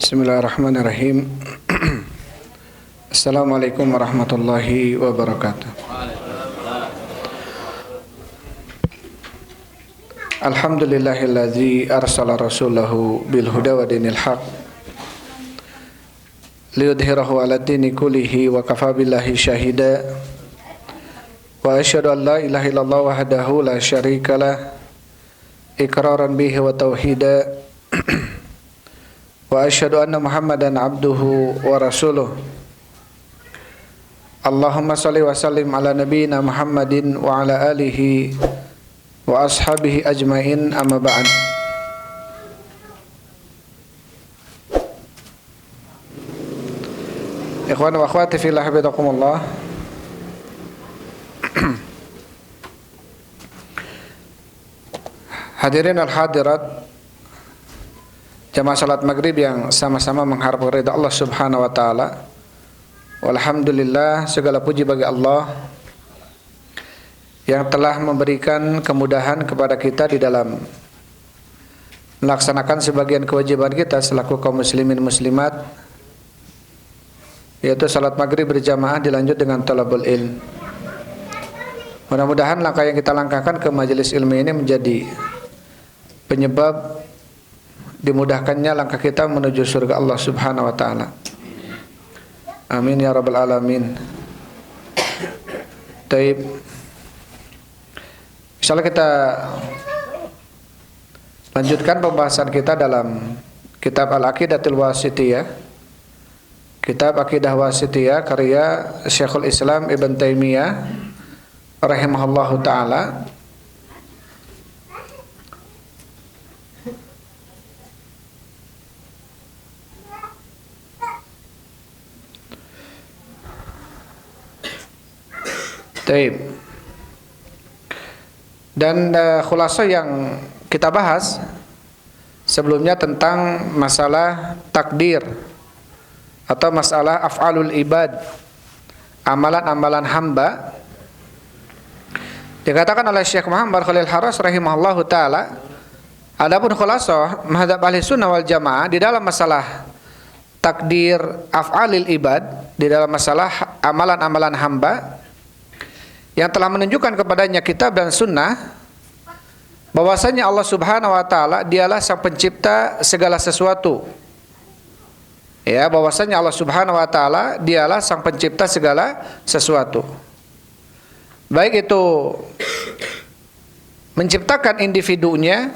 Bismillahirrahmanirrahim. Assalamualaikum warahmatullahi wabarakatuh. Alhamdulillahilladzi arsala rasulahu bil huda wa dinil haq liyudhhirahu 'ala dini kullihi wa kafa billahi syahida. Wa asyhadu an la ilaha illallah wahdahu la syarikalah iqraran bihi wa tauhida. Wa asyhadu anna Muhammadan abduhu wa rasuluh. Allahumma salli wa sallim ala nabiyyina Muhammadin wa ala alihi wa ashabihi ajmain, amma ba'd. Ikhwan wa akhwati fillah, habibakumullah. Hadirin al-hadirat, jamaah salat maghrib yang sama-sama mengharap ridha Allah subhanahu wa ta'ala. Walhamdulillah, segala puji bagi Allah yang telah memberikan kemudahan kepada kita di dalam melaksanakan sebagian kewajiban kita selaku kaum muslimin muslimat, yaitu salat maghrib berjamaah dilanjut dengan talabul ilm. Mudah-mudahan langkah yang kita langkahkan ke majelis ilmu ini menjadi penyebab dimudahkannya langkah kita menuju surga Allah subhanahu wa ta'ala. Amin ya rabbal alamin. Taib, insyaallah kita lanjutkan pembahasan kita dalam kitab Al-Aqidatul Wasithiyah, kitab Aqidah Wasithiyah karya Syekhul Islam Ibn Taimiyah rahimahullahu ta'ala. Taib. Dan khulasah yang kita bahas sebelumnya tentang masalah takdir atau masalah af'alul ibad, amalan-amalan hamba. Dikatakan oleh Syekh Muhammad Khalil Harras rahimahullahu ta'ala, adapun khulasah mazhab ahli sunnah wal jamaah di dalam masalah takdir af'alil ibad, di dalam masalah amalan-amalan hamba yang telah menunjukkan kepadanya kitab dan sunnah bahwasanya Allah subhanahu wa ta'ala dialah sang pencipta segala sesuatu. Ya, bahwasanya Allah subhanahu wa ta'ala dialah sang pencipta segala sesuatu. Baik itu menciptakan individunya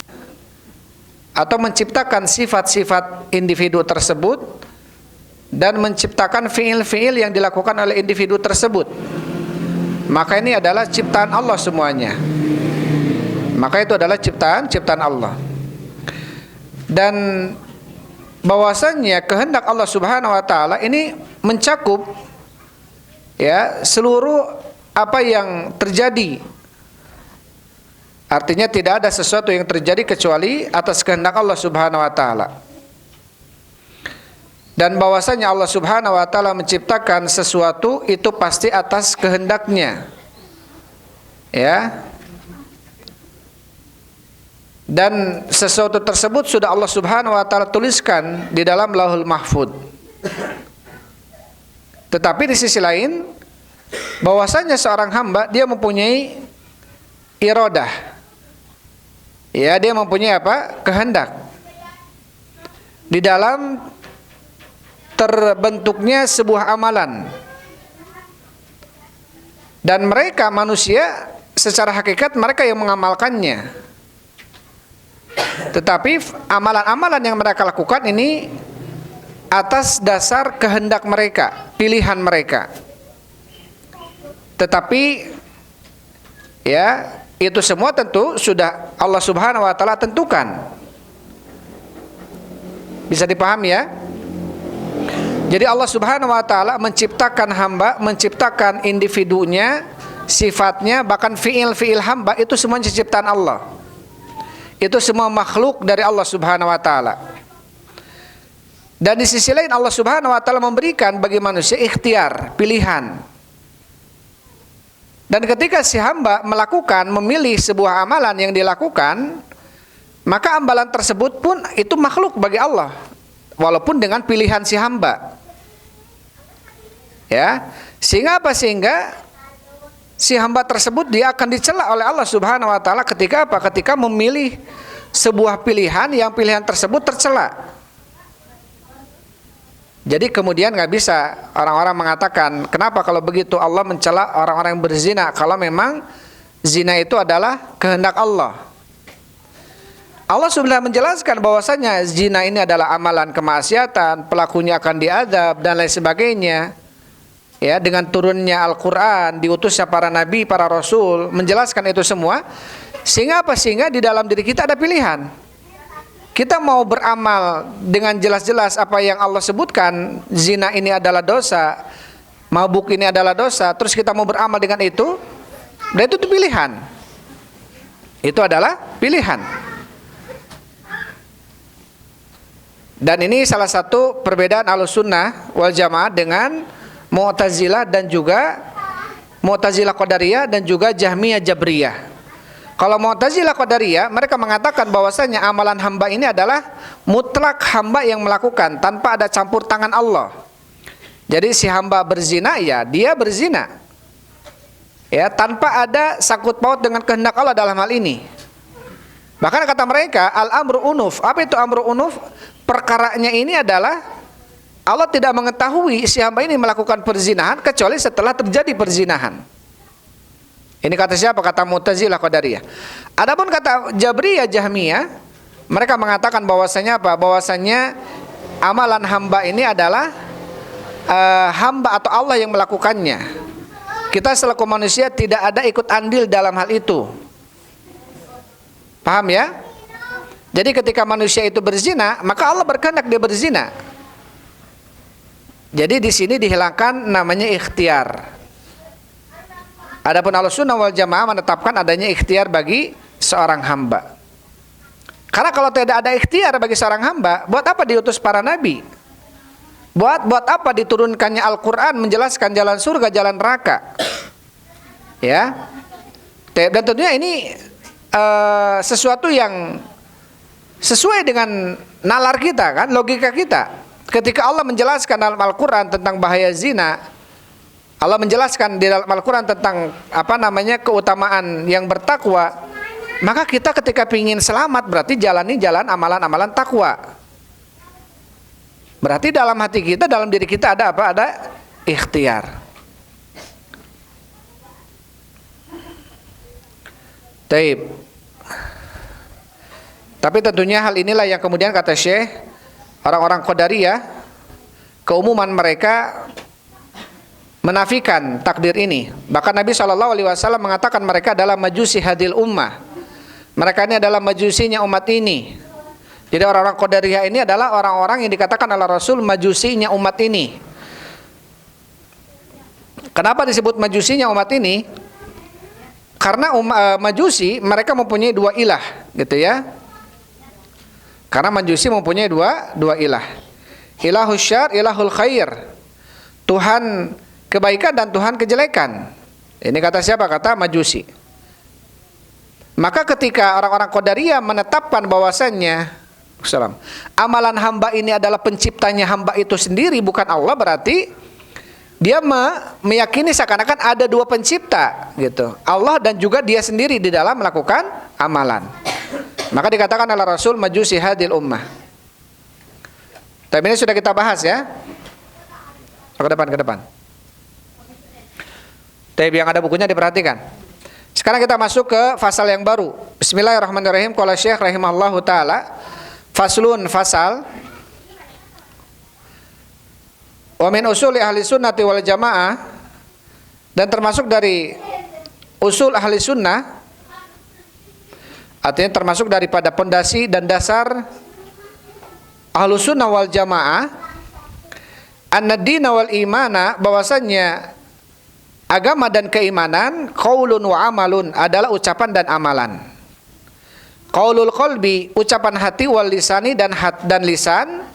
atau menciptakan sifat-sifat individu tersebut dan menciptakan fiil-fiil yang dilakukan oleh individu tersebut. Maka ini adalah ciptaan Allah semuanya. Maka itu adalah ciptaan Allah. Dan bahwasanya kehendak Allah subhanahu wa ta'ala ini mencakup ya seluruh apa yang terjadi. Artinya tidak ada sesuatu yang terjadi kecuali atas kehendak Allah subhanahu wa ta'ala. Dan bahwasanya Allah subhanahu wa ta'ala menciptakan sesuatu itu pasti atas kehendaknya. Ya. Dan sesuatu tersebut sudah Allah subhanahu wa ta'ala tuliskan di dalam Lauhul Mahfud. Tetapi di sisi lain, bahwasanya seorang hamba dia mempunyai iradah. Ya, dia mempunyai apa? Kehendak. Di dalam terbentuknya sebuah amalan. Dan mereka manusia secara hakikat mereka yang mengamalkannya. Tetapi amalan-amalan yang mereka lakukan ini atas dasar kehendak mereka, pilihan mereka. Tetapi ya, itu semua tentu sudah Allah subhanahu wa ta'ala tentukan. Bisa dipahami ya? Jadi Allah subhanahu wa ta'ala menciptakan hamba, menciptakan individunya, sifatnya, bahkan fiil-fiil hamba itu semua ciptaan Allah. Itu semua makhluk dari Allah subhanahu wa ta'ala. Dan di sisi lain Allah subhanahu wa ta'ala memberikan bagi manusia ikhtiar, pilihan. Dan ketika si hamba melakukan, memilih sebuah amalan yang dilakukan, maka amalan tersebut pun itu makhluk bagi Allah. walaupun dengan pilihan si hamba. Ya, sehingga apa? Sehingga si hamba tersebut dia akan dicela oleh Allah Subhanahu wa taala ketika apa? Ketika memilih sebuah pilihan yang pilihan tersebut tercela. Jadi kemudian nggak bisa orang-orang mengatakan, kenapa kalau begitu Allah mencela orang-orang yang berzina, kalau memang zina itu adalah kehendak Allah. Allah sudah menjelaskan bahwasanya zina ini adalah amalan kemaksiatan, pelakunya akan diazab dan lain sebagainya. Ya, dengan turunnya Al-Quran, diutusnya para nabi, para rasul, menjelaskan itu semua. Sehingga apa? Sehingga di dalam diri kita ada pilihan. Kita mau beramal dengan jelas-jelas apa yang Allah sebutkan, zina ini adalah dosa, mabuk ini adalah dosa, terus kita mau beramal dengan itu, dan itu pilihan. Itu adalah pilihan. Dan ini salah satu perbedaan Ahlussunnah wal Jamaah dengan Mu'tazilah dan juga Mu'tazilah Qadariyah dan juga Jahmiyah Jabriyah. Kalau Mu'tazilah Qadariyah, mereka mengatakan bahwasanya amalan hamba ini adalah mutlak hamba yang melakukan tanpa ada campur tangan Allah. Jadi si hamba berzina, ya dia berzina, ya tanpa ada sangkut paut dengan kehendak Allah dalam hal ini. Bahkan kata mereka, al-amru unuf. Apa itu amru unuf? Perkaranya ini adalah Allah tidak mengetahui si hamba ini melakukan perzinahan kecuali setelah terjadi perzinahan. Ini kata siapa? Kata Mu'tazilah Qadariyah. Adapun kata Jabriyah Jahmiyah, mereka mengatakan bahwasanya apa? Bahwasanya amalan hamba ini adalah hamba atau Allah yang melakukannya. Kita selaku manusia tidak ada ikut andil dalam hal itu. Paham ya? Jadi ketika manusia itu berzina, maka Allah berkehendak dia berzina. Jadi di sini dihilangkan namanya ikhtiar. Adapun Ahlussunnah wal Jamaah menetapkan adanya ikhtiar bagi seorang hamba. Karena kalau tidak ada ikhtiar bagi seorang hamba, buat apa diutus para nabi? Buat apa diturunkannya Al-Quran menjelaskan jalan surga, jalan neraka? Ya. Dan tentunya ini sesuatu yang sesuai dengan nalar kita kan, logika kita. Ketika Allah menjelaskan dalam Al-Quran tentang bahaya zina, Allah menjelaskan di dalam Al-Quran tentang keutamaan yang bertakwa, maka kita ketika ingin selamat berarti jalani jalan amalan-amalan takwa. Berarti dalam hati kita, dalam diri kita ada apa? Ada ikhtiar. Taib. Tapi tentunya hal inilah yang kemudian kata Syekh, orang-orang Qadariyah, keumuman mereka menafikan takdir ini. Bahkan Nabi SAW mengatakan mereka adalah majusi hadil ummah. Mereka ini adalah majusinya umat ini. Jadi orang-orang Qadariyah ini adalah orang-orang yang dikatakan oleh Rasul majusinya umat ini. Kenapa disebut majusinya umat ini? Karena majusi mereka mempunyai dua ilah, gitu ya. Karena majusi mempunyai dua ilah. Ilahul syar, ilahul khair. Tuhan kebaikan dan Tuhan kejelekan. Ini kata siapa? Kata majusi. Maka ketika orang-orang Qadariyah menetapkan bahwasannya amalan hamba ini adalah penciptanya hamba itu sendiri, bukan Allah, berarti dia meyakini seakan-akan ada dua pencipta, gitu. Allah dan juga dia sendiri di dalam melakukan amalan. Maka dikatakan oleh Rasul majusi hadil ummah. Tapi ini sudah kita bahas ya. Ke depan. Tapi yang ada bukunya diperhatikan. Sekarang kita masuk ke fasal yang baru. Bismillahirrahmanirrahim. Qala Syekh rahimahullahu taala, faslun fasal. Wa min usuli ahli sunnati wal jamaah, dan termasuk dari usul ahli sunnah, artinya termasuk daripada pondasi dan dasar Ahlus Sunnah wal Jamaah, an-dina wal imana, bahwasannya agama dan keimanan qaulun wa amalun, adalah ucapan dan amalan. Qaulul qalbi, ucapan hati, wal lisani, dan lisan,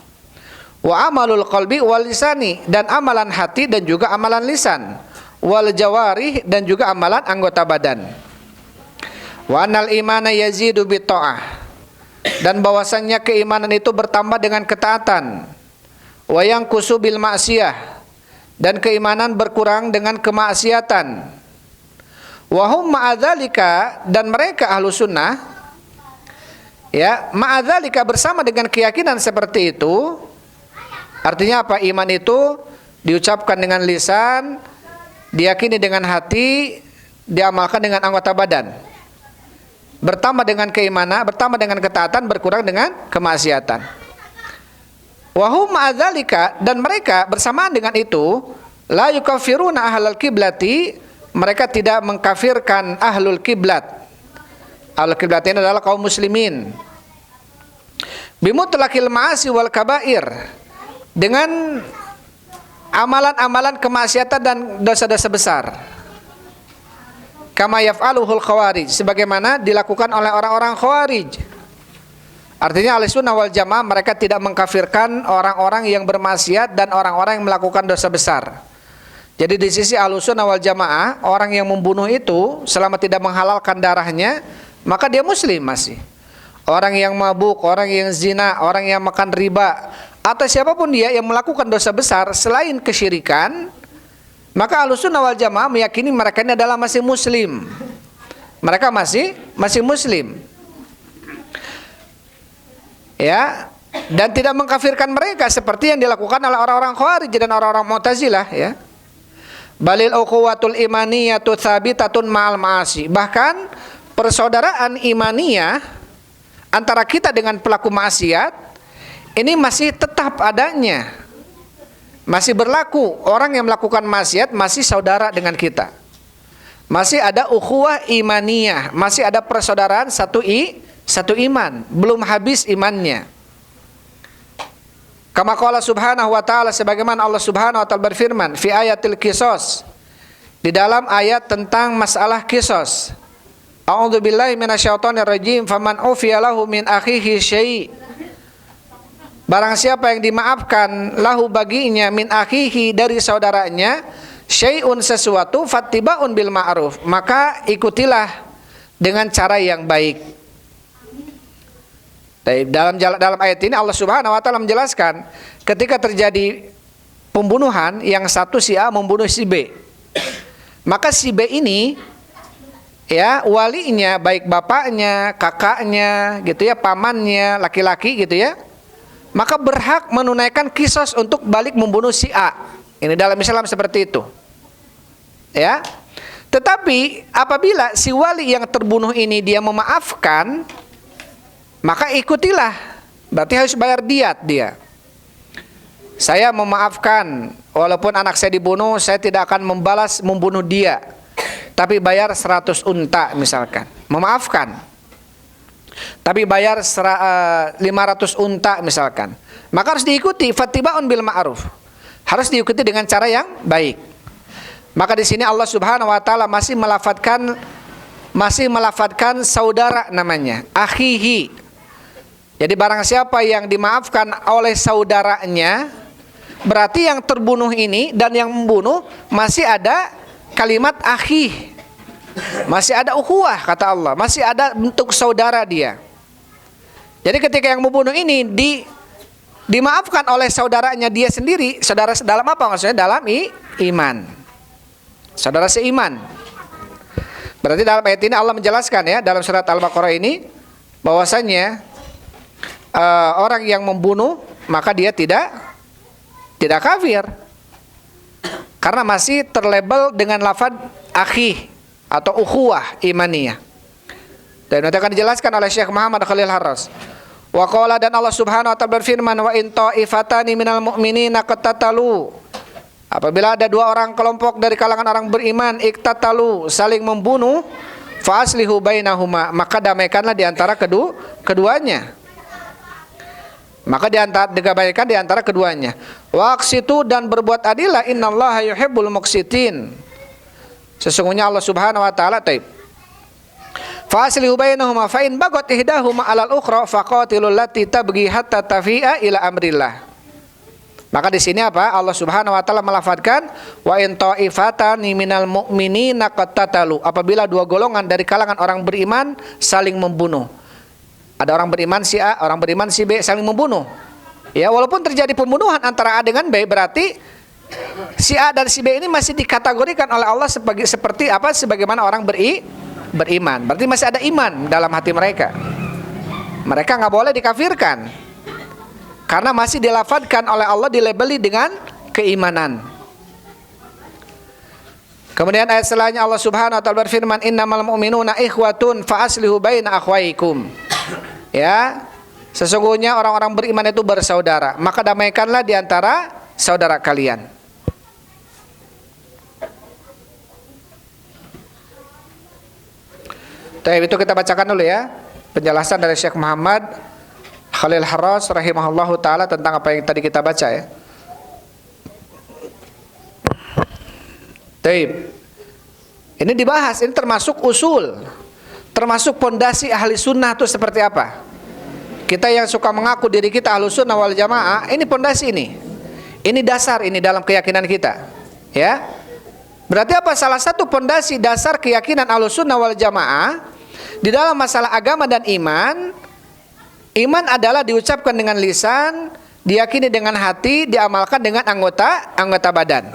wa amalul qalbi wal lisani, dan amalan hati dan juga amalan lisan, wal jawarih, dan juga amalan anggota badan. Wa annal imana yazidu bitta'ah, dan bahwasannya keimanan itu bertambah dengan ketaatan. wa yanqusu bil ma'siyah, dan keimanan berkurang dengan kemaksiatan. Wa hum ma'adzalika, dan mereka ahlu sunnah, ya, ma'adzalika, bersama dengan keyakinan seperti itu. Artinya apa? Iman itu diucapkan dengan lisan, diyakini dengan hati, diamalkan dengan anggota badan. Bertambah dengan keimanan, bertambah dengan ketaatan, berkurang dengan kemaksiatan. Wa hum ma'adzalika, dan mereka bersamaan dengan itu, la yukaffiruna ahlal kiblati, mereka tidak mengkafirkan ahlul kiblat. Ahlul kiblat ini adalah kaum muslimin. Bimutlaqil ma'asi wal kabair, dengan amalan-amalan kemaksiatan dan dosa-dosa besar. Kama yaf'aluhul khawarij, sebagaimana dilakukan oleh orang-orang khawarij. Artinya Ahlussunnah wal Jamaah mereka tidak mengkafirkan orang-orang yang bermaksiat dan orang-orang yang melakukan dosa besar. Jadi di sisi Ahlussunnah wal Jamaah, orang yang membunuh itu selama tidak menghalalkan darahnya, maka dia muslim masih. Orang yang mabuk, orang yang zina, orang yang makan riba, atau siapapun dia yang melakukan dosa besar selain kesyirikan, maka Ahlussunnah wal Jamaah meyakini mereka ini adalah masih muslim. Mereka masih muslim. Ya, dan tidak mengkafirkan mereka seperti yang dilakukan oleh orang-orang Khawarij dan orang-orang Mu'tazilah, ya. Balil ukhuwatul imaniyatu tsabitatun ma'al ma'asi. Bahkan persaudaraan imaniyah antara kita dengan pelaku maksiat ini masih tetap adanya. Masih berlaku. Orang yang melakukan maksiat masih saudara dengan kita. Masih ada ukhuwah imaniyah, masih ada persaudaraan satu iman, belum habis imannya. Kama qala subhanahu wa ta'ala, sebagaimana Allah subhanahu wa ta'ala berfirman fi ayatil qisas, di dalam ayat tentang masalah qisas. A'udzu billahi minasyaitonir rajim. Faman ufiya lahu min akhihi syai', barang siapa yang dimaafkan lahu baginya min akhihi, dari saudaranya, syai'un sesuatu, fattibaun bil ma'ruf, maka ikutilah dengan cara yang baik. Dalam ayat ini Allah Subhanahu wa taala menjelaskan ketika terjadi pembunuhan, yang satu si A membunuh si B, maka si B ini, ya, walinya, baik bapaknya, kakaknya, gitu ya, pamannya, laki-laki, gitu ya, maka berhak menunaikan qisas untuk balik membunuh si A. Ini dalam Islam seperti itu, ya. Tetapi apabila si wali yang terbunuh ini dia memaafkan, maka ikutilah, berarti harus bayar diat dia. Saya memaafkan, walaupun anak saya dibunuh, saya tidak akan membunuh dia, tapi bayar 100 unta misalkan, memaafkan. Tapi bayar 500 unta misalkan, maka harus diikuti, fattibaun bil ma'ruf, harus diikuti dengan cara yang baik. Maka di sini Allah Subhanahu wa taala masih melafatkan saudara namanya, akhihi. Jadi barang siapa yang dimaafkan oleh saudaranya, berarti yang terbunuh ini dan yang membunuh masih ada kalimat akhi, masih ada ukhuwah, kata Allah, masih ada bentuk saudara dia. Jadi ketika yang membunuh ini dimaafkan oleh saudaranya dia sendiri, saudara dalam apa maksudnya? Dalam iman, saudara seiman. Berarti dalam ayat ini Allah menjelaskan, ya, dalam surat Al-Baqarah ini, bahwasanya orang yang membunuh maka dia tidak kafir, karena masih terlabel dengan lafaz akhi atau ukhuwah imaniyah. Dan nanti akan dijelaskan oleh Syekh Muhammad Khalil Harras. Wa qala, dan Allah Subhanahu wa taala berfirman, wa in ta'ifatani minal mu'minina qatatalu, apabila ada dua orang kelompok dari kalangan orang beriman, iktatalu, saling membunuh, fa aslihu bainahuma, maka damaikanlah di antara keduanya. Maka digabaikan di antara keduanya. Waqsitu, dan berbuat adillah, innallaha yuhibbul muqsitin, sesungguhnya Allah Subhanahu wa taala taib. Fa aslihu bainahuma fa in bagat ihdahuma 'alal ukhra faqatilul lati tabghi hatta tafi'a ila amrillah. Maka di sini apa? Allah Subhanahu wa taala melafadzkan wa in ta'ifatani minal mu'minina qatatalu, apabila dua golongan dari kalangan orang beriman saling membunuh. Ada orang beriman si A, orang beriman si B, saling membunuh. Ya, walaupun terjadi pembunuhan antara A dengan B, berarti si A dan si B ini masih dikategorikan oleh Allah seperti apa? Sebagaimana orang beriman. Berarti masih ada iman dalam hati mereka. Mereka nggak boleh dikafirkan karena masih dilafadzkan oleh Allah, dilabeli dengan keimanan. Kemudian ayat selanjutnya Allah Subhanahu wa taala berfirman, innamal mu'minuna ikhwatun fa aslihu baina akhwaikum. Ya, sesungguhnya orang-orang beriman itu bersaudara, maka damaikanlah di antara saudara kalian. Itu kita bacakan dulu ya penjelasan dari Syekh Muhammad Khalil Harras rahimahullahu taala tentang apa yang tadi kita baca ya. Ini dibahas, ini termasuk usul, termasuk pondasi ahli sunnah itu seperti apa. Kita yang suka mengaku diri kita ahli sunnah wal jamaah, ini pondasi ini dasar ini dalam keyakinan kita. Ya, berarti apa? Salah satu pondasi dasar keyakinan ahli sunnah wal jamaah di dalam masalah agama dan iman. Iman adalah diucapkan dengan lisan, diyakini dengan hati, diamalkan dengan anggota badan.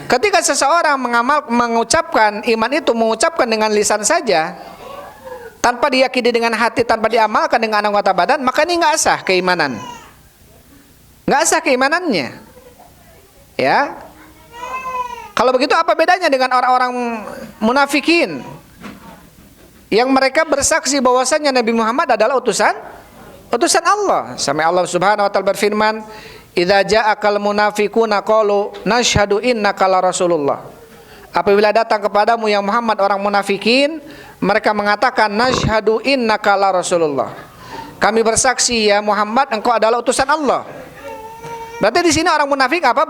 Ketika seseorang mengucapkan iman itu, mengucapkan dengan lisan saja, tanpa diyakini dengan hati, tanpa diamalkan dengan anggota badan, maka ini nggak sah keimanan, nggak sah keimanannya. Ya, kalau begitu apa bedanya dengan orang-orang munafikin yang mereka bersaksi bahwasanya Nabi Muhammad adalah utusan Allah. Sampai Allah Subhanahu wa taala berfirman, idza ja'akal munafiquna qalu nashhadu innaka la rasulullah. Apabila datang kepadamu yang Muhammad orang munafikin, mereka mengatakan nashhadu innaka la rasulullah. Kami bersaksi ya Muhammad engkau adalah utusan Allah. Berarti di sini orang munafik apa?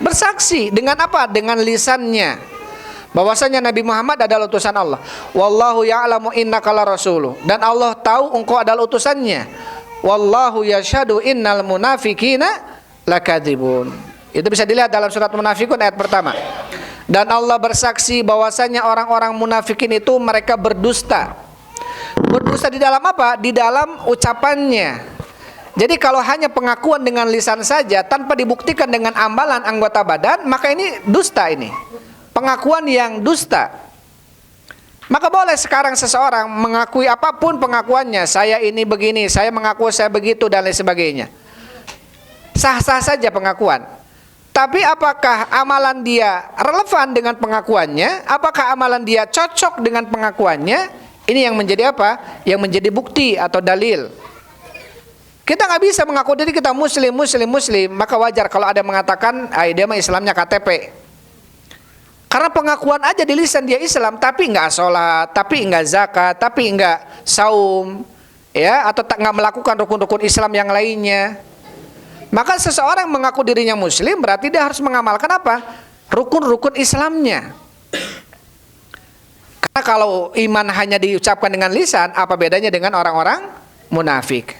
Bersaksi dengan apa? Dengan lisannya bahwasanya Nabi Muhammad adalah utusan Allah. Wallahu ya'lamu innaka la rasuluh. Dan Allah tahu engkau adalah utusannya. Wallahu yashhadu innal munafiqina lakadzibun. Itu bisa dilihat dalam surat Munafikun ayat pertama. Dan Allah bersaksi bahwasanya orang-orang munafikin itu mereka berdusta. Berdusta di dalam apa? Di dalam ucapannya. Jadi kalau hanya pengakuan dengan lisan saja tanpa dibuktikan dengan amalan anggota badan, maka ini dusta ini. Pengakuan yang dusta. Maka boleh sekarang seseorang mengakui apapun pengakuannya, saya ini begini, saya mengaku saya begitu dan lain sebagainya. Sah-sah saja pengakuan. Tapi apakah amalan dia relevan dengan pengakuannya? Apakah amalan dia cocok dengan pengakuannya? Ini yang menjadi apa? Yang menjadi bukti atau dalil. Kita nggak bisa mengaku diri kita muslim, maka wajar kalau ada yang mengatakan, dia mah Islamnya KTP. Karena pengakuan aja di lisan dia Islam, tapi nggak sholat, tapi nggak zakat, tapi nggak saum, ya, atau nggak melakukan rukun-rukun Islam yang lainnya. Maka seseorang mengaku dirinya Muslim, berarti dia harus mengamalkan apa? Rukun-rukun Islamnya. Karena kalau iman hanya diucapkan dengan lisan, apa bedanya dengan orang-orang munafik?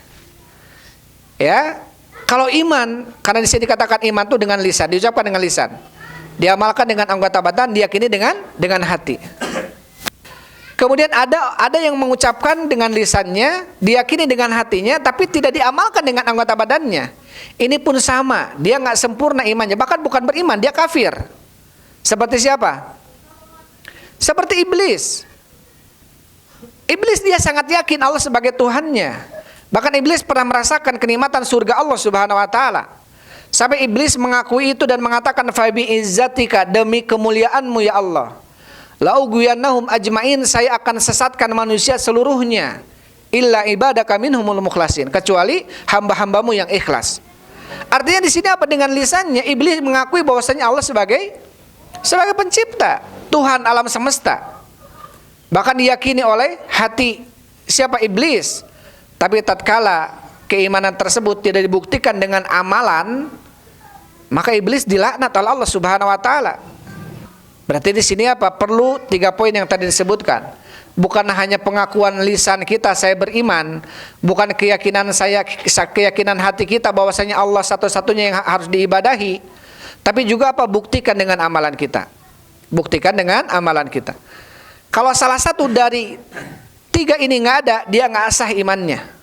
Ya, kalau iman, karena di sini dikatakan iman itu dengan lisan, diucapkan dengan lisan. Diamalkan dengan anggota badan, diyakini dengan hati. Kemudian ada yang mengucapkan dengan lisannya, diyakini dengan hatinya, tapi tidak diamalkan dengan anggota badannya. Ini pun sama, dia nggak sempurna imannya, bahkan bukan beriman, dia kafir. Seperti siapa? Seperti iblis. Iblis dia sangat yakin Allah sebagai Tuhannya. Bahkan iblis pernah merasakan kenikmatan surga Allah Subhanahu wa taala. Sampai iblis mengakui itu dan mengatakan, fa bi izzatika, demi kemuliaanmu ya Allah, la ughwiyannahum ajmain, saya akan sesatkan manusia seluruhnya, illa ibadaka minhumul mukhlasin, kecuali hamba-hambamu yang ikhlas. Artinya di sini apa? Dengan lisannya iblis mengakui bahwasanya Allah sebagai pencipta, Tuhan alam semesta. Bahkan diyakini oleh hati siapa? Iblis. Tapi tatkala keimanan tersebut tidak dibuktikan dengan amalan, maka iblis dilaknat oleh Allah Subhanahu wa taala. Berarti di sini apa? Perlu 3 poin yang tadi disebutkan. Bukan hanya pengakuan lisan kita saya beriman, bukan keyakinan hati kita bahwasanya Allah satu-satunya yang harus diibadahi, tapi juga apa? Buktikan dengan amalan kita. Buktikan dengan amalan kita. Kalau salah satu dari 3 ini nggak ada, dia nggak sah imannya.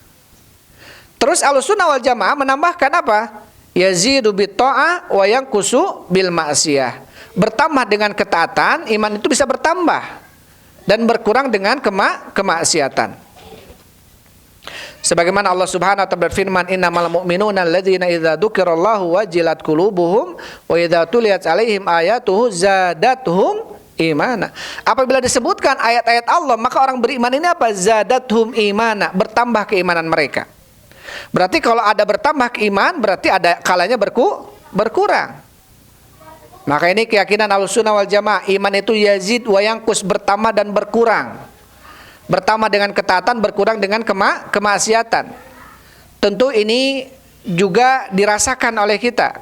Terus Ahlussunnah wal Jamaah menambahkan apa? Yazidu bit ta'ah wa yanqusu bil ma'siyah. Bertambah dengan ketaatan, iman itu bisa bertambah, dan berkurang dengan kemaksiatan. Sebagaimana Allah Subhanahu wa taala berfirman, innamal mu'minuna alladzina idza dzukirallahu wajilat qulubuhum wa idza tuliyat 'alaihim ayatuhu zadatuhum imana. Apabila disebutkan ayat-ayat Allah, maka orang beriman ini apa? Zadatuhum imana, bertambah keimanan mereka. Berarti kalau ada bertambah keiman, berarti ada kalanya berkurang. Maka ini keyakinan Ahlussunnah wal Jamaah, iman itu yazid wa yanqus, bertambah dan berkurang. Bertambah dengan ketaatan, berkurang dengan kemaksiatan. Tentu ini juga dirasakan oleh kita.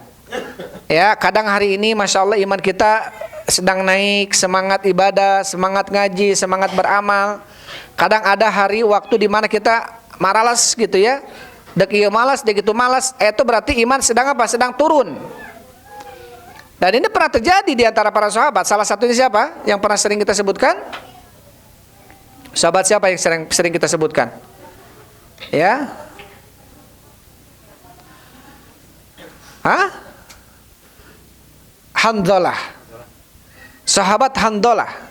Ya, kadang hari ini Masya Allah iman kita sedang naik, semangat ibadah, semangat ngaji, semangat beramal. Kadang ada hari waktu di mana kita malas gitu ya. Dek iya malas, dek itu malas. Itu berarti iman sedang apa? Sedang turun. Dan ini pernah terjadi di antara para sahabat. Salah satunya siapa? Yang pernah sering kita sebutkan? Sahabat siapa yang sering kita sebutkan? Ya? Hah? Hanzalah. Sahabat Hanzalah.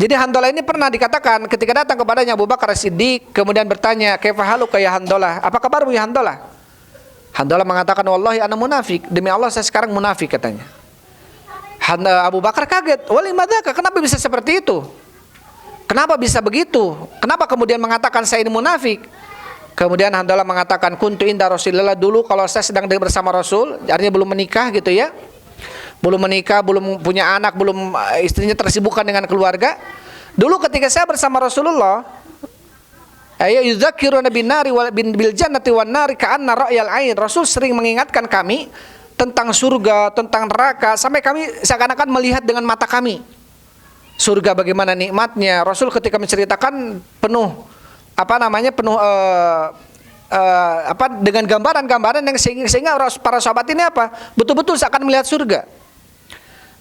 Jadi Hanzalah ini pernah dikatakan ketika datang kepadanya Abu Bakar As-Siddiq, kemudian bertanya, "Kaifa haluka ya Hanzalah? Apa kabarmu ya Hanzalah?" Hanzalah mengatakan, "Wallahi ana munafik. Demi Allah saya sekarang munafik," katanya. Abu Bakar kaget. "Walimadzaka? Kenapa bisa seperti itu? Kenapa bisa begitu? Kenapa kemudian mengatakan saya ini munafik?" Kemudian Hanzalah mengatakan, "Kuntu inda Rasulillah, dulu kalau saya sedang bersama Rasul," artinya belum menikah gitu ya. Belum menikah, belum punya anak, belum istrinya tersibukkan dengan keluarga. Dulu ketika saya bersama Rasulullah, yudzakiruna bin nari bil jannati wan nari ka'anna ra'yal ain. Rasul sering mengingatkan kami tentang surga, tentang neraka, sampai kami seakan-akan melihat dengan mata kami. Surga bagaimana nikmatnya. Rasul ketika menceritakan penuh penuh dengan gambaran-gambaran yang sehingga para sahabat ini betul-betul seakan melihat surga.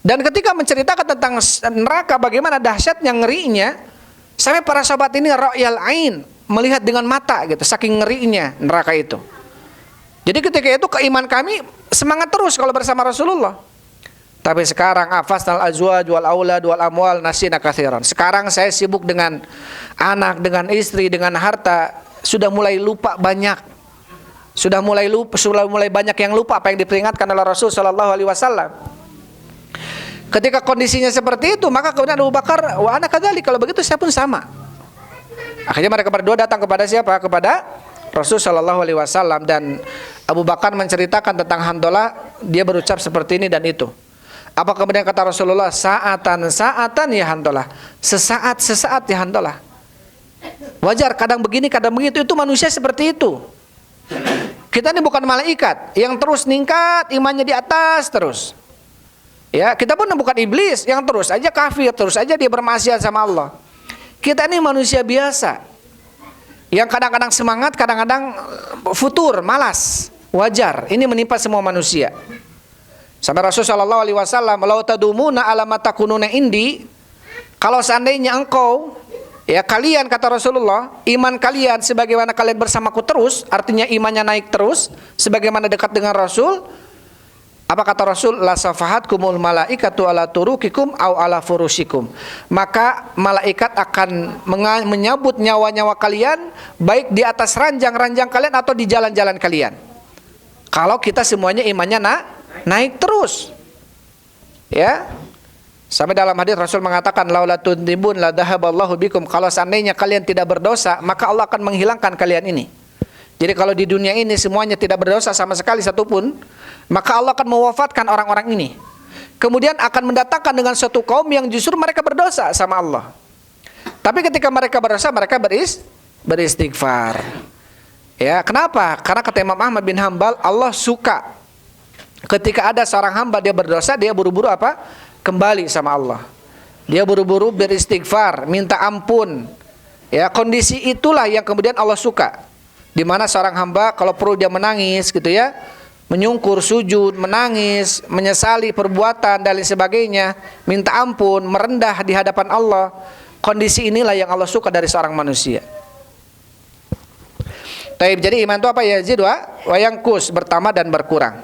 Dan ketika menceritakan tentang neraka bagaimana dahsyatnya, ngerinya, sampai para sahabat ini ra'yal ain, melihat dengan mata gitu, saking ngerinya neraka itu. Jadi ketika itu keiman kami semangat terus kalau bersama Rasulullah. Tapi sekarang afasnal azwaj wal aulad wal amwal nasina katsiran. Sekarang saya sibuk dengan anak, dengan istri, dengan harta, sudah mulai lupa banyak. Sudah mulai banyak yang lupa apa yang diperingatkan oleh Rasul sallallahu alaihi wasallam. Ketika kondisinya seperti itu, maka kemudian Abu Bakar, "Wa ana kadzalik, kalau begitu saya pun sama." Akhirnya mereka berdua datang kepada siapa? Kepada Rasul sallallahu alaihi wasallam, dan Abu Bakar menceritakan tentang Hanzalah, dia berucap seperti ini dan itu. Apa kemudian kata Rasulullah? "Sa'atan ya Hanzalah." Sesaat ya Hanzalah. Wajar kadang begini, kadang begitu, itu manusia seperti itu. Kita ini bukan malaikat yang terus ningkat imannya di atas terus. Ya, kita pun bukan iblis yang terus aja kafir, terus aja dia bermaksiat sama Allah. Kita ini manusia biasa yang kadang-kadang semangat, kadang-kadang futur, malas. Wajar, ini menimpa semua manusia. Sampai Rasulullah sallallahu alaihi wasallam, "Lau tadumuna ala ma takununa indi," kalau seandainya engkau, ya kalian, kata Rasulullah, iman kalian sebagaimana kalian bersamaku terus, artinya imannya naik terus, sebagaimana dekat dengan Rasul. Apa kata Rasul? "La safahatkumul malaikatu ala turukikum au ala furusikum." Maka malaikat akan menyambut nyawa-nyawa kalian baik di atas ranjang-ranjang kalian atau di jalan-jalan kalian. Kalau kita semuanya imannya naik terus. Ya. Sampai dalam hadis Rasul mengatakan, "Laula tuntibun la dhahaballahu bikum." Kalau seandainya kalian tidak berdosa, maka Allah akan menghilangkan kalian ini. Jadi kalau di dunia ini semuanya tidak berdosa sama sekali satupun, maka Allah akan mewafatkan orang-orang ini. Kemudian akan mendatangkan dengan suatu kaum yang justru mereka berdosa sama Allah. Tapi ketika mereka berdosa, mereka beristighfar. Ya, kenapa? Karena kata Imam Ahmad bin Hanbal, Allah suka ketika ada seorang hamba dia berdosa, dia buru-buru kembali sama Allah. Dia buru-buru beristighfar, minta ampun. Ya, kondisi itulah yang kemudian Allah suka. Di mana seorang hamba kalau perlu dia menangis gitu ya, menyungkur, sujud, menangis, menyesali perbuatan dan lain sebagainya, minta ampun, merendah di hadapan Allah. Kondisi inilah yang Allah suka dari seorang manusia. Taib, jadi iman itu apa? Yazid wa yanqus, bertambah dan berkurang.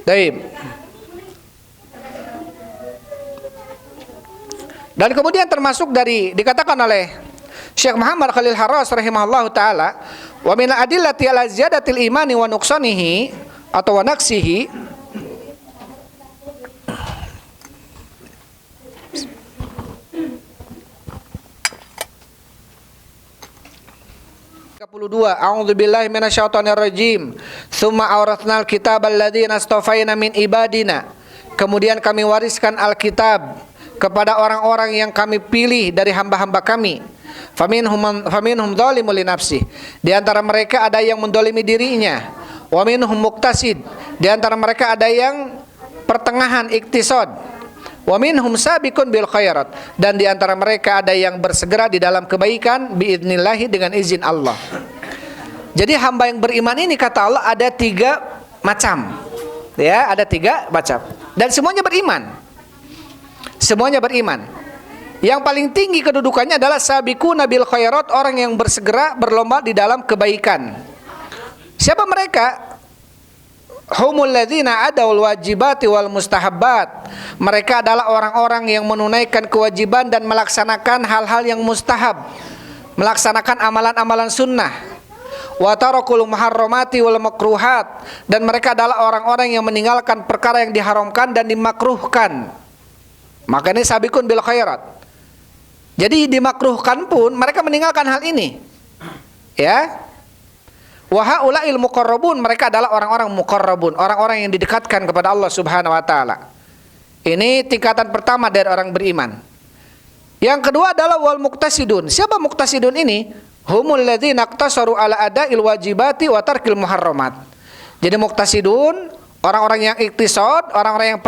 Taib. Dan kemudian termasuk dari dikatakan oleh Syekh Muhammad Khalil Harras rahimahullahu taala, wa min adillati ala ziyadatil imani wa nuqsanihi atau wa naqsihi, 32. A'udzubillahi minasyaitonir rajim. Tsumma awrathnal kitabal ladzina astafaina min ibadina. Kemudian kami wariskan Alkitab kepada orang-orang yang kami pilih dari hamba-hamba kami. Faminhum dzalimun li nafsihi. Di antara mereka ada yang mendolimi dirinya. Wa minhum muqtasid. Di antara mereka ada yang pertengahan, iktisad. Wa minhum sabiqun bil khairat, dan di antara mereka ada yang bersegera di dalam kebaikan biidznillah, dengan izin Allah. Jadi hamba yang beriman ini kata Allah ada 3 macam. Ya, ada 3 macam. Dan semuanya beriman. Semuanya beriman. Yang paling tinggi kedudukannya adalah sabiquna bil khairat, orang yang bersegera berlomba di dalam kebaikan. Siapa mereka? Humul ladzina adawul wajibati wal mustahabbat. Mereka adalah orang-orang yang menunaikan kewajiban dan melaksanakan hal-hal yang mustahab, melaksanakan amalan-amalan sunnah. Wa tarakul muharramati wal makruhat, dan mereka adalah orang-orang yang meninggalkan perkara yang diharamkan dan dimakruhkan. Makanya sabiqun bil khairat. Jadi dimakruhkan pun mereka meninggalkan hal ini. Ya. Wa haula'il muqarrabun, mereka adalah orang-orang muqarrabun, orang-orang yang didekatkan kepada Allah Subhanahu wa taala. Ini tingkatan pertama dari orang beriman. Yang kedua adalah wal muqtasidun. Siapa muqtasidun ini? Humul ladzina iqtasaru ala ada'il wajibati wa tarkil muharramat. Jadi muqtasidun, orang-orang yang iktisad, orang-orang yang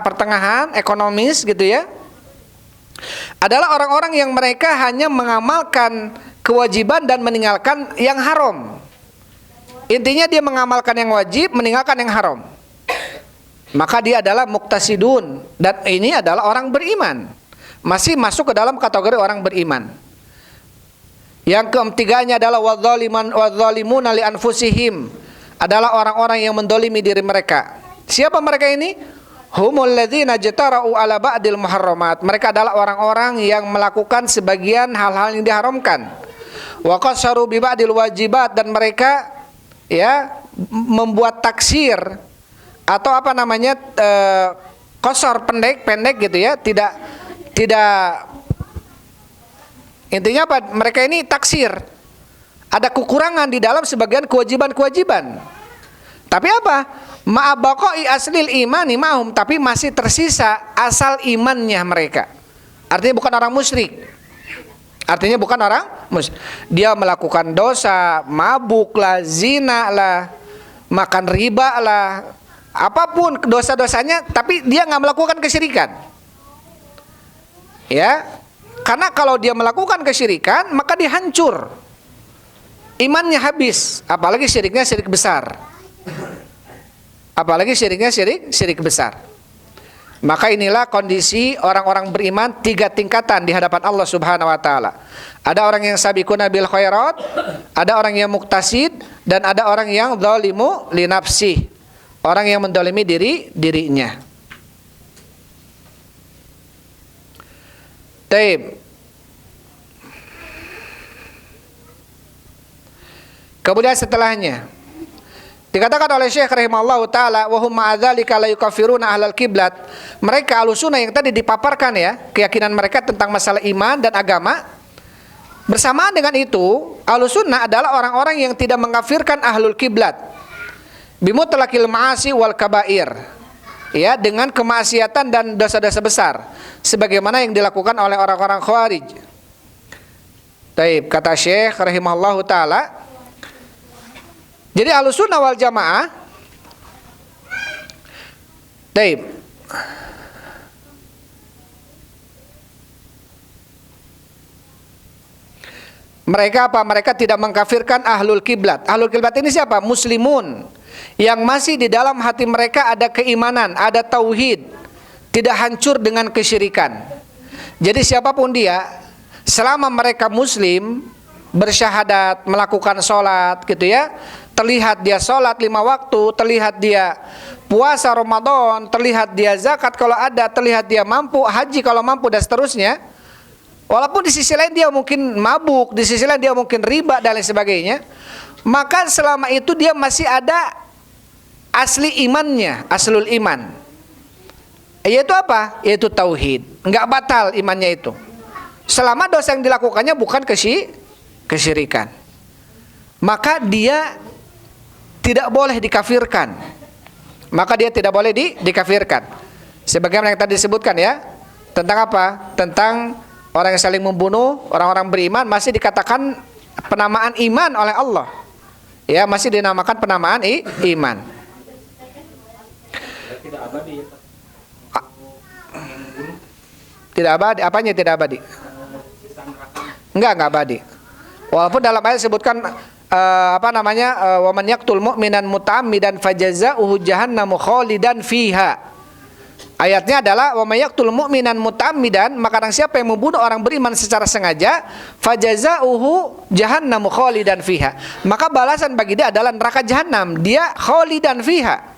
pertengahan, ekonomis gitu ya. Adalah orang-orang yang mereka hanya mengamalkan kewajiban dan meninggalkan yang haram. Intinya dia mengamalkan yang wajib, meninggalkan yang haram. Maka dia adalah muqtasidun, dan ini adalah orang beriman. Masih masuk ke dalam kategori orang beriman. Yang ketiganya adalah wadzalimuna li anfusihim, adalah orang-orang yang mendolimi diri mereka. Siapa mereka ini? Humul ladzina jatara'u ala ba'dil muharramat. Mereka adalah orang-orang yang melakukan sebagian hal-hal yang diharamkan. Wa qasaru bi ba'dil wajibat, dan mereka membuat taksir atau apa namanya qasar, pendek gitu ya, tidak intinya apa, mereka ini taksir, ada kekurangan di dalam sebagian kewajiban-kewajiban, tapi apa, ma'abaqai aslil imani ma'hum, tapi masih tersisa asal imannya mereka, artinya bukan orang musyrik. Artinya bukan orang musyrik. Dia melakukan dosa, mabuk lah, zina lah, makan riba lah, apapun dosa-dosanya, tapi dia nggak melakukan kesyirikan. Ya, karena kalau dia melakukan kesyirikan, maka dia hancur, imannya habis. Apalagi syiriknya syirik besar. Apalagi syiriknya syirik besar. Maka inilah kondisi orang-orang beriman 3 tingkatan di hadapan Allah Subhanahu wa taala. Ada orang yang sabiquna bil khairat, ada orang yang muqtasid, dan ada orang yang dzalimu li nafsi, orang yang mendolimi dirinya. Taib. Kemudian setelahnya dikatakan oleh Syekh rahimahullahu taala, wa hum ma'adzalika la yukaffiruna ahlal kiblat. Mereka Ahlussunnah yang tadi dipaparkan ya, keyakinan mereka tentang masalah iman dan agama. Bersamaan dengan itu, Ahlussunnah adalah orang-orang yang tidak mengkafirkan ahlul kiblat bimutlaqil ma'asi wal kabair. Ya, dengan kemaksiatan dan dosa-dosa besar sebagaimana yang dilakukan oleh orang-orang Khawarij. Taib, kata Syekh rahimahullahu taala, jadi Ahlussunnah wal Jamaah, taib, mereka apa? Mereka tidak mengkafirkan ahlul kiblat. Ahlul kiblat ini siapa? Muslimun, yang masih di dalam hati mereka ada keimanan, ada tauhid, tidak hancur dengan kesyirikan. Jadi siapapun dia, selama mereka muslim, bersyahadat, melakukan sholat gitu ya, terlihat dia sholat 5 waktu, terlihat dia puasa Ramadan, terlihat dia zakat kalau ada, terlihat dia mampu haji kalau mampu, dan seterusnya. Walaupun di sisi lain dia mungkin mabuk, di sisi lain dia mungkin riba dan lain sebagainya, maka selama itu dia masih ada asli imannya, aslul iman. Yaitu apa? Yaitu tauhid. Enggak batal imannya itu. Selama dosa yang dilakukannya bukan kesyirikan. Maka dia tidak boleh dikafirkan. Maka dia tidak boleh dikafirkan. Sebagaimana yang tadi disebutkan ya. Tentang apa? Tentang orang yang saling membunuh, orang-orang beriman masih dikatakan penamaan iman oleh Allah. Ya, masih dinamakan penamaan iman. Tidak abadi ya, Pak. Tidak abadi, apanya tidak abadi? Enggak abadi. Walaupun dalam ayat disebutkan wa man yaqtul mu'minan muta'ammidan fajaza'uhu jahannamu khalidan fiha. Ayatnya adalah wa may yaqtul mu'minan muta'ammidan, maka barang siapa yang membunuh orang beriman secara sengaja, fajaza'uhu jahannamu khalidan fiha. Maka balasan bagi dia adalah neraka jahanam, dia khalidan fiha.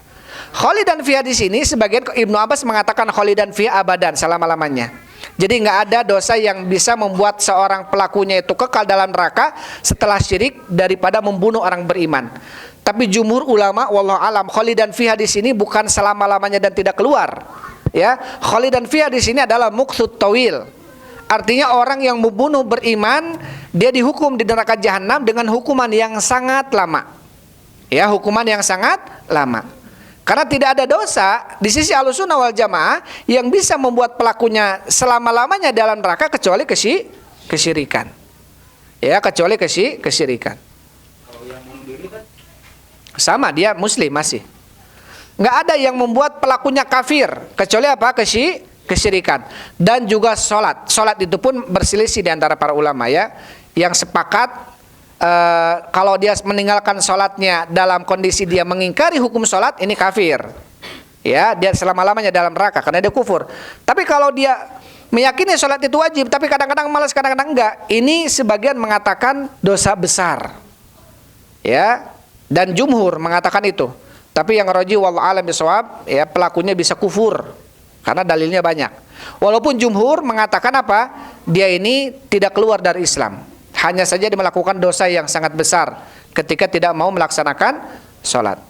Khalidan fiha di sini sebagian Ibnu Abbas mengatakan khalidan fiha abadan, selama-lamanya. Jadi nggak ada dosa yang bisa membuat seorang pelakunya itu kekal dalam neraka setelah syirik daripada membunuh orang beriman. Tapi jumhur ulama wallahu alam khalidan fiha di sini bukan selama-lamanya dan tidak keluar. Ya, khalidan fiha di sini adalah muqsud tawil. Artinya orang yang membunuh beriman dia dihukum di neraka jahanam dengan hukuman yang sangat lama. Ya, hukuman yang sangat lama. Karena tidak ada dosa di sisi Ahlussunnah wal Jamaah yang bisa membuat pelakunya selama-lamanya dalam neraka kecuali kesyirikan. Ya, kecuali kesyirikan. Kalau yang bunuh diri kan Sama, dia muslim masih. Nggak ada yang membuat pelakunya kafir kecuali apa? Kesyirikan. Dan juga sholat. Sholat itu pun berselisih di antara para ulama ya. Yang sepakat kalau dia meninggalkan sholatnya dalam kondisi dia mengingkari hukum sholat, ini kafir. Ya, dia selama-lamanya dalam neraka karena dia kufur. Tapi kalau dia meyakini sholat itu wajib, tapi kadang-kadang malas, kadang-kadang enggak, ini sebagian mengatakan dosa besar. Ya, dan jumhur mengatakan itu. Tapi yang rajih wallahu alam bisawab, ya pelakunya bisa kufur karena dalilnya banyak. Walaupun jumhur mengatakan apa? Dia ini tidak keluar dari Islam. Hanya saja dia melakukan dosa yang sangat besar ketika tidak mau melaksanakan sholat.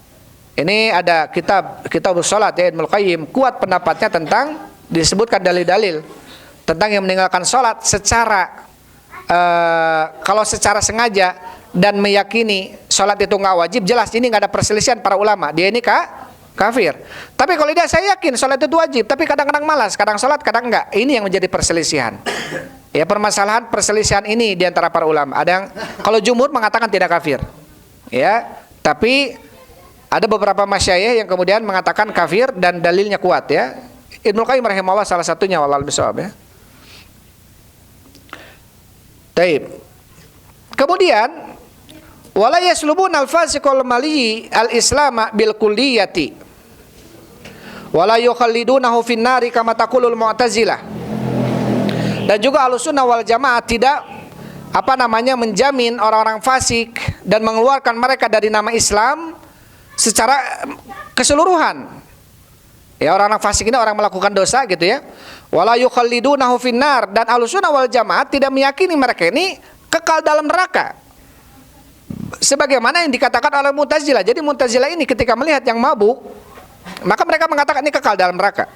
Ini ada kitab sholat ya, Ibnul Qayyim kuat pendapatnya tentang disebutkan dalil-dalil tentang yang meninggalkan sholat secara kalau secara sengaja dan meyakini sholat itu nggak wajib, jelas ini nggak ada perselisihan para ulama, dia ini kafir. Tapi kalau dia saya yakin sholat itu wajib, tapi kadang-kadang malas, kadang sholat, kadang enggak, ini yang menjadi perselisihan. Ya, permasalahan perselisihan ini di antara para ulama. Ada yang kalau jumhur mengatakan tidak kafir. Ya, tapi ada beberapa masyayikh yang kemudian mengatakan kafir dan dalilnya kuat ya. Ibnu Qayyim rahimahullah salah satunya wallahu bisawab ya. Taib. Kemudian wala yaslubuna al-fasiqul mali al-islama bil kulliyati. Wala yukhallidunahu fin nari kama taqulul mu'tazilah. Dan juga Ahlussunnah wal Jamaah tidak menjamin orang-orang fasik dan mengeluarkan mereka dari nama Islam secara keseluruhan. Ya, orang-orang fasik ini orang melakukan dosa gitu ya. Wala yukhallidunahu finnar, dan Ahlussunnah wal Jamaah tidak meyakini mereka ini kekal dalam neraka. Sebagaimana yang dikatakan oleh Mu'tazilah. Jadi Mu'tazilah ini ketika melihat yang mabuk, maka mereka mengatakan ini kekal dalam neraka.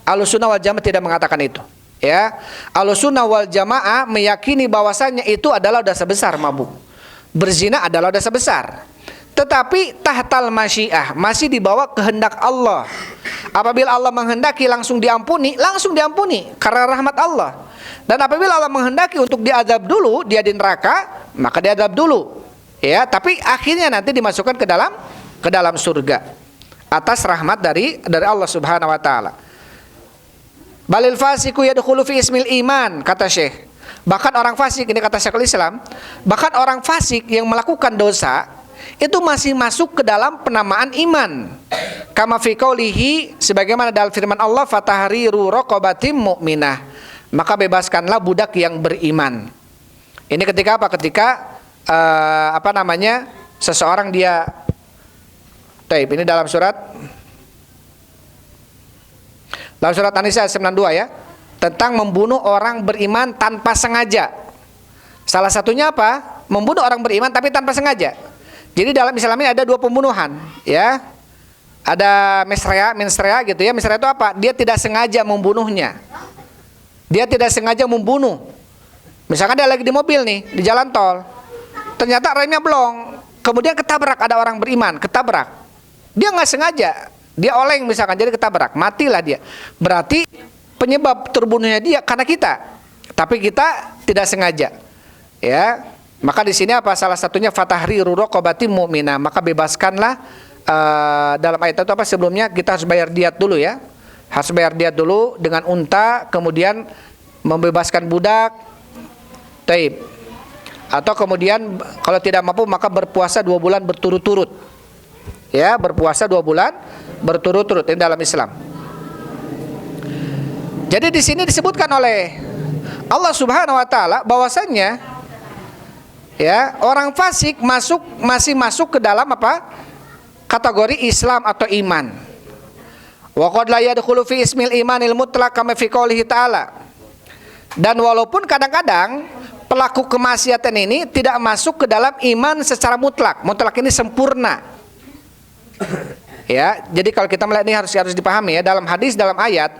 Ahlussunnah wal Jamaah tidak mengatakan itu. Ya, Ahlussunnah wal Jamaah meyakini bahwasanya itu adalah dosa besar mabuk. Berzina adalah dosa besar. Tetapi tahtal masyiah, masih di bawah kehendak Allah. Apabila Allah menghendaki langsung diampuni karena rahmat Allah. Dan apabila Allah menghendaki untuk diazab dulu, dia di neraka, maka diazab dulu. Ya, tapi akhirnya nanti dimasukkan ke dalam surga atas rahmat dari Allah Subhanahu wa taala. Balil fasiku yadkhulu fi ismil iman, kata Syekh. Bahkan orang fasik, ini kata Syekhul Islam, bahkan orang fasik yang melakukan dosa itu masih masuk ke dalam penamaan iman. Kama fi qaulihi, sebagaimana dalam firman Allah, fatahriru raqabatim mu'minah. maka bebaskanlah budak yang beriman. Ini ketika apa? Ketika seseorang dia ini dalam surat An-Nisa 92 ya, tentang membunuh orang beriman tanpa sengaja. Salah satunya apa? Membunuh orang beriman tapi tanpa sengaja. Jadi dalam Islam ini ada 2 pembunuhan, ya. Ada mensrea gitu ya. Mensrea itu apa? Dia tidak sengaja membunuhnya. Dia tidak sengaja membunuh. Misalkan dia lagi di mobil nih, di jalan tol. Ternyata remnya blong. Kemudian ketabrak, ada orang beriman, ketabrak. Dia nggak sengaja. Dia oleng misalkan, jadi ketabrak. Matilah dia. Berarti penyebab terbunuhnya dia karena kita. Tapi kita tidak sengaja. Ya. Maka di sini apa? Salah satunya fatahriru raqabatin mu'minah. Maka bebaskanlah. Dalam ayat itu apa? Sebelumnya kita harus bayar diat dulu ya. Harus bayar diat dulu dengan unta, kemudian membebaskan budak. Taib. Atau kemudian kalau tidak mampu maka berpuasa 2 bulan berturut-turut. Ya, berpuasa 2 bulan berturut-turut ini dalam Islam. Jadi di sini disebutkan oleh Allah Subhanahu wa taala bahwasannya ya, orang fasik masih masuk ke dalam apa? Kategori Islam atau iman. Wa qad la yadkhulu fi ismil imanil mutlaq kama fi qoulihi ta'ala. Dan walaupun kadang-kadang pelaku kemaksiatan ini tidak masuk ke dalam iman secara mutlak. Mutlak ini sempurna. Ya, jadi kalau kita melihat ini harus dipahami ya, dalam hadis, dalam ayat,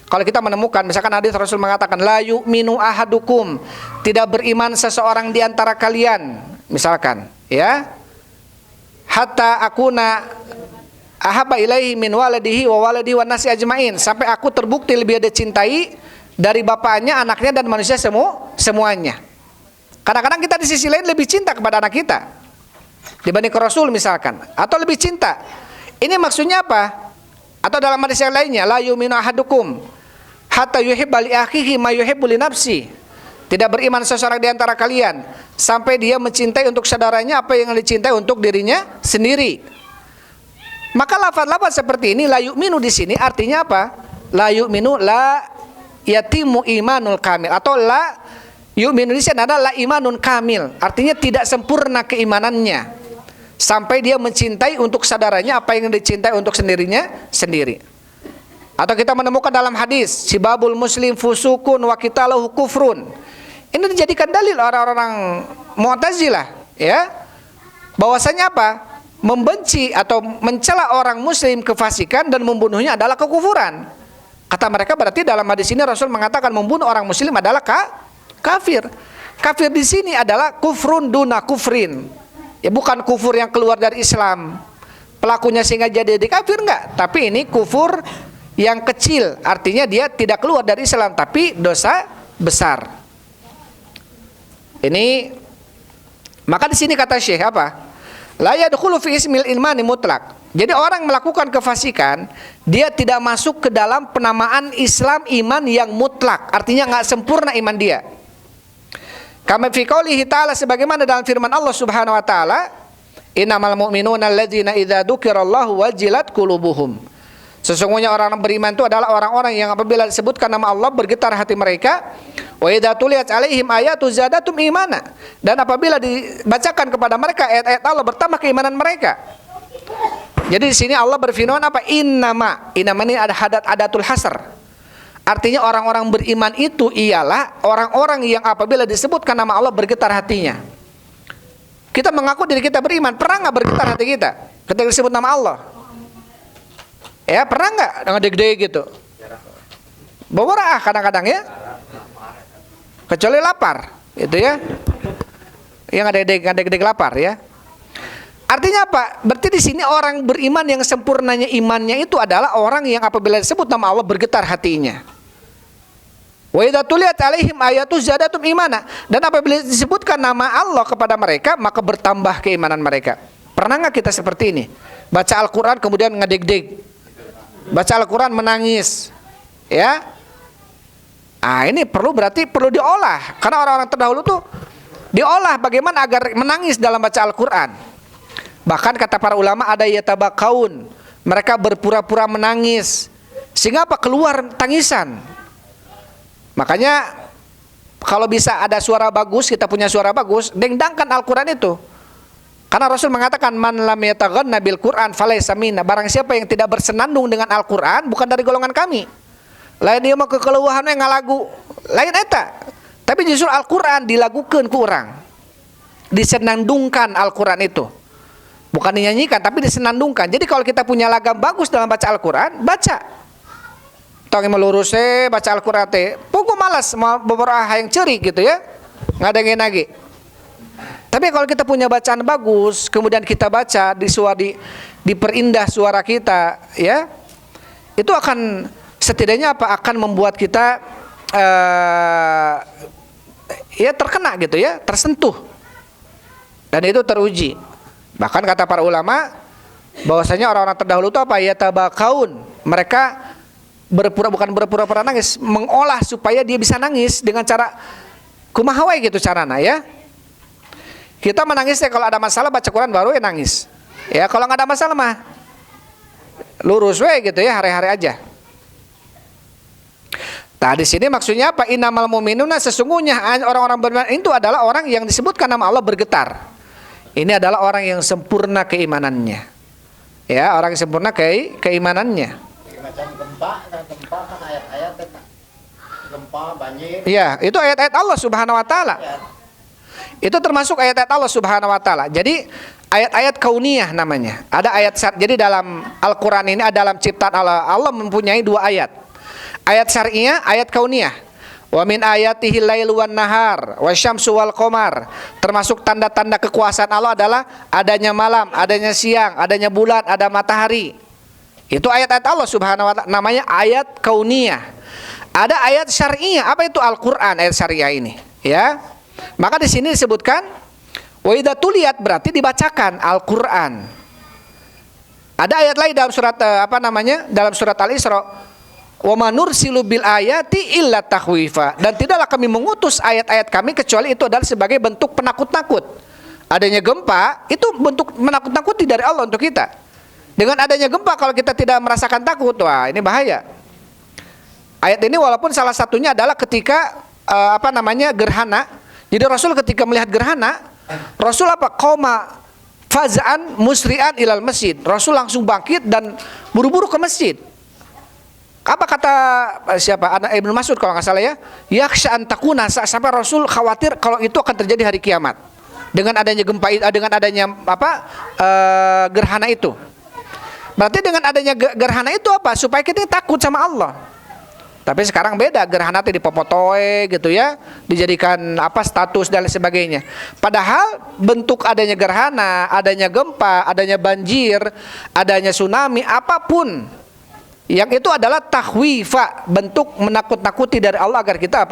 kalau kita menemukan misalkan hadis Rasul mengatakan la yu'minu ahadukum, tidak beriman seseorang di antara kalian, misalkan, ya. Hatta akuna ahabba ilaihi min waladihi wa waladihi wan nasi ajmain, sampai aku terbukti lebih dia cintai dari bapaknya, anaknya dan manusia semuanya. Kadang-kadang kita di sisi lain lebih cinta kepada anak kita dibanding ke Rasul misalkan, atau lebih cinta. Ini maksudnya apa? Atau dalam hadis yang lainnya, la yu'minu ahadukum hatta yuhibba li akhihi ma yuhibbu li nafsi. Tidak beriman seseorang di antara kalian sampai dia mencintai untuk saudaranya apa yang dicintai untuk dirinya sendiri. Maka lafaz-lafaz seperti ini la yu'minu di sini artinya apa? La yu'minu la yatimu imanul kamil, atau la yu'minu di sini adalah la imanun kamil. Artinya tidak sempurna keimanannya sampai dia mencintai untuk saudaranya apa yang dicintai untuk sendirinya sendiri. Atau kita menemukan dalam hadis sibabul muslim fusukun wa qitaluhu kufrun. Ini dijadikan dalil orang-orang Mu'tazilah, ya. Bahwasanya apa? Membenci atau mencela orang muslim kefasikan dan membunuhnya adalah kekufuran. Kata mereka berarti dalam hadis ini Rasul mengatakan membunuh orang muslim adalah kafir. Kafir di sini adalah kufrun duna kufrin. Ya, bukan kufur yang keluar dari Islam. Pelakunya sehingga jadi kafir enggak, tapi ini kufur yang kecil. Artinya dia tidak keluar dari Islam tapi dosa besar. Ini maka di sini kata Syekh apa? La yadkhulu fi ismil imani mutlaq. Jadi orang melakukan kefasikan, dia tidak masuk ke dalam penamaan Islam iman yang mutlak. Artinya enggak sempurna iman dia. Kama fi qoulihi ta'ala, sebagaimana dalam firman Allah Subhanahu wa taala, innamal mu'minuna alladzina idza dzukirallahu wajilat qulubuhum. Sesungguhnya orang-orang beriman itu adalah orang-orang yang apabila disebutkan nama Allah bergetar hati mereka. Wa idza tuliyat alaihim ayatu zadatum imana. Dan apabila dibacakan kepada mereka ayat-ayat Allah bertambah keimanan mereka. Jadi di sini Allah berfirman apa? Innama ini ada adatul hasr. Artinya orang-orang beriman itu ialah orang-orang yang apabila disebutkan nama Allah bergetar hatinya. Kita mengaku diri kita beriman, pernah nggak bergetar hati kita ketika disebut nama Allah? Ya, pernah nggak dengan deg-deg gitu? Bawa kadang-kadang ya. Kecuali lapar, itu ya. Yang ada deg-deg lapar ya. Artinya apa? Berarti di sini orang beriman yang sempurnanya imannya itu adalah orang yang apabila disebut nama Allah bergetar hatinya. Wa idza tuliyat alaihim ayatu zadatum imana. Dan apabila disebutkan nama Allah kepada mereka maka bertambah keimanan mereka. Pernah nggak kita seperti ini? Baca Al-Quran kemudian ngedeg-deg. Baca Al-Quran menangis, ya. Ini berarti perlu diolah. Karena orang-orang terdahulu tuh diolah bagaimana agar menangis dalam baca Al-Quran. Bahkan kata para ulama ada yatabakaun, mereka berpura-pura menangis sehingga apa? Keluar tangisan. Makanya kalau bisa ada suara bagus, kita punya suara bagus, dendangkan Al-Quran itu. Karena Rasul mengatakan, man lam yataghanna bil Quran falaysa minna. Barang siapa yang tidak bersenandung dengan Al-Quran, bukan dari golongan kami. Lain dia mah kekeluhan yang ngalagu, lain eta. Tapi justru Al-Quran dilagukan ku orang, disenandungkan Al-Quran itu. Bukan dinyanyikan, tapi disenandungkan. Jadi kalau kita punya lagam bagus dalam baca Al-Quran, baca. Tong melurus baca Al-Quran teh, pokok malas mau beberapa yang cerik gitu ya, ngadengin lagi. Tapi kalau kita punya bacaan bagus, kemudian kita baca diperindah suara kita, ya, itu akan setidaknya apa? Akan membuat kita ya terkena gitu ya, tersentuh, dan itu teruji. Bahkan kata para ulama, bahwasanya orang-orang terdahulu itu apa? Ya tabakaun, mereka bukan berpura-pura nangis, mengolah supaya dia bisa nangis dengan cara kumahawai gitu carana ya. Kita menangisnya kalau ada masalah baca Quran baru ya nangis. Ya kalau nggak ada masalah mah lurus gitu ya, hari-hari aja. Nah di sini maksudnya apa? Innamal mu'minuna, sesungguhnya orang-orang beriman itu adalah orang yang disebutkan nama Allah bergetar. Ini adalah orang yang sempurna keimanannya. Ya, orang yang sempurna keimanannya. Macam gempa kan ayat-ayat gempa banjir. Iya, itu ayat-ayat Allah Subhanahu wa taala. Itu termasuk ayat-ayat Allah Subhanahu wa taala. Jadi ayat-ayat kauniyah namanya. Ada ayat, jadi dalam Al-Qur'an ini ada dalam ciptaan Allah. Allah mempunyai dua ayat. Ayat syar'iyah, ayat kauniyah. Wa min ayatihi lailu wan nahar wasyamsu wal qamar. Termasuk tanda-tanda kekuasaan Allah adalah adanya malam, adanya siang, adanya bulan, ada matahari. Itu ayat-ayat Allah Subhanahu wa taala, namanya ayat kauniyah. Ada ayat syar'iyah. Apa itu Al-Qur'an ayat syariah ini? Ya. Maka di sini disebutkan wa idza tuliyat, berarti dibacakan Al-Qur'an. Ada ayat lain dalam surat dalam surat Al-Isra, wa ma nursilu bil ayati illa takhwifa, dan tidaklah kami mengutus ayat-ayat kami kecuali itu adalah sebagai bentuk penakut-nakut. Adanya gempa itu bentuk menakut-nakuti dari Allah untuk kita. Dengan adanya gempa kalau kita tidak merasakan takut, wah ini bahaya. Ayat ini walaupun salah satunya adalah ketika gerhana. Jadi Rasul ketika melihat gerhana, Rasul qoma faz'an musri'an ilal masjid. Rasul langsung bangkit dan buru-buru ke masjid. Apa kata Ibnu Mas'ud kalau nggak salah ya? Yakhsha an takuna, sampai Rasul khawatir kalau itu akan terjadi hari kiamat. Dengan adanya gempa, dengan adanya gerhana itu. Berarti dengan adanya gerhana itu apa? Supaya kita takut sama Allah. Tapi sekarang beda, gerhana itu dipopotoe gitu ya, dijadikan status dan sebagainya. Padahal bentuk adanya gerhana, adanya gempa, adanya banjir, adanya tsunami, apapun, yang itu adalah takhwifa, bentuk menakut-nakuti dari Allah agar kita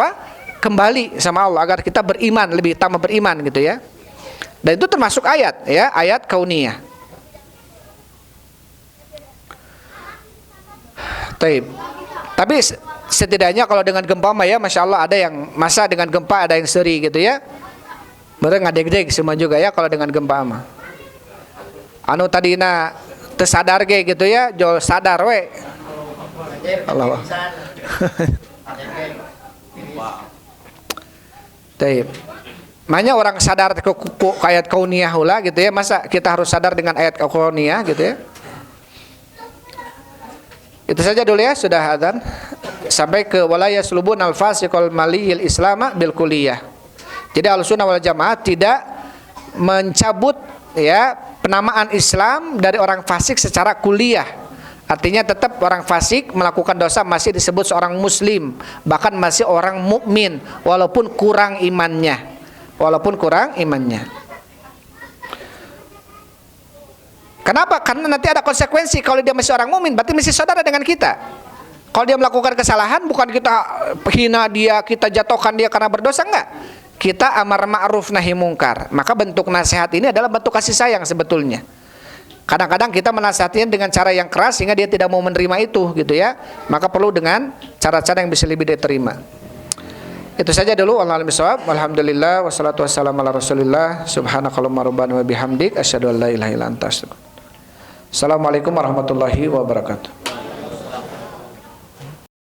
kembali sama Allah, agar kita beriman, lebih tambah beriman gitu ya. Dan itu termasuk ayat ya, ayat kauniyah. Tapi setidaknya kalau dengan gempa ya Masya Allah, ada yang masa dengan gempa ada yang seri gitu ya. Mereka ngadeg-deg semua juga ya kalau dengan gempa mah. Anu tadina tersadar gitu ya, jol sadar we. Allah. Taib. Makanya orang sadar ke ayat kauniyah hula gitu ya, masa kita harus sadar dengan ayat kauniyah gitu ya. Itu saja dulu ya, sudah adzan. Sampai ke wala yaslubun al-fasiqal maliyil islama bil kulliyah. Jadi Ahlussunnah wal Jamaah tidak mencabut ya penamaan Islam dari orang fasik secara kuliah. Artinya tetap orang fasik melakukan dosa masih disebut seorang muslim, bahkan masih orang mukmin walaupun kurang imannya. Kenapa? Karena nanti ada konsekuensi. Kalau dia masih orang mukmin, berarti masih saudara dengan kita. Kalau dia melakukan kesalahan, bukan kita hina dia, kita jatuhkan dia karena berdosa, enggak. Kita amar ma'ruf nahi mungkar. Maka bentuk nasihat ini adalah bentuk kasih sayang sebetulnya. Kadang-kadang kita menasihatinya dengan cara yang keras sehingga dia tidak mau menerima itu gitu ya. Maka perlu dengan cara-cara yang bisa lebih diterima. Itu saja dulu. Wallahu a'lam bishawab. Alhamdulillah wassalatu wassalamu ala Rasulillah. Subhanakallahumma rabbana wa bihamdik asyhadu an la ilaha illa anta astaghfiruka. Assalamualaikum warahmatullahi wabarakatuh.